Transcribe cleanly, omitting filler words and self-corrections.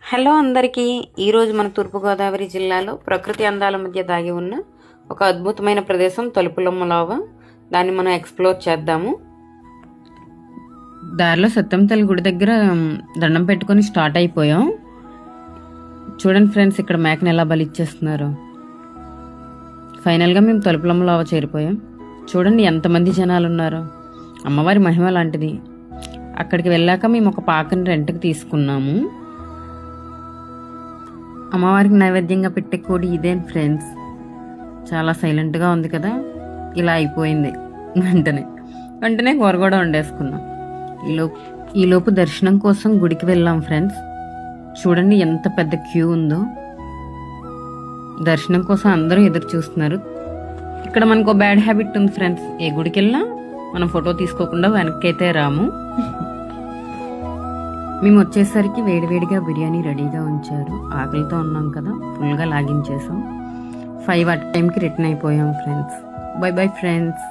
Hello అందరికీ. ఈరోజు మన తూర్పుగోదావరి జిల్లాలో ప్రకృతి అందాల మధ్య దాగి ఉన్న ఒక అద్భుతమైన ప్రదేశం తలుపులమ్మ లోవ. దాన్ని మనం ఎక్స్ప్లోర్ చేద్దాము. దారిలో సత్యంతల్లి గుడి దగ్గర దండం పెట్టుకొని స్టార్ట్ అయిపోయాం. చూడండి ఫ్రెండ్స్, ఇక్కడ మేకని ఎలా బలిచ్చేస్తున్నారు. ఫైనల్గా మేము తలుపులమ్మ లోవ చేరిపోయాం. చూడండి ఎంతమంది జనాలు ఉన్నారు. అమ్మవారి మహిమ లాంటిది. అక్కడికి వెళ్ళాక మేము ఒక పాకని రెంట్కి తీసుకున్నాము. అమ్మవారికి నైవేద్యంగా పెట్టే కోడి ఇదేం ఫ్రెండ్స్. చాలా సైలెంట్గా ఉంది కదా. ఇలా అయిపోయింది. వెంటనే కూర కూడా వండేసుకున్నాం. ఈలోపు దర్శనం కోసం గుడికి వెళ్ళాం ఫ్రెండ్స్. చూడండి ఎంత పెద్ద క్యూ ఉందో. దర్శనం కోసం అందరూ ఎదురు చూస్తున్నారు. ఇక్కడ మనకు బ్యాడ్ హ్యాబిట్ ఉంది ఫ్రెండ్స్. ఏ గుడికి వెళ్ళినా మనం ఫోటో తీసుకోకుండా వెనక్కి అయితే రాము. మేము వచ్చేసరికి వేడివేడిగా బిర్యానీ రెడీగా ఉంచారు. ఆకలితో ఉన్నాం కదా, ఫుల్గా లాగించేసాం. 5 ఆ టైంకి రిటర్న్ అయిపోయాం ఫ్రెండ్స్. By bye friends.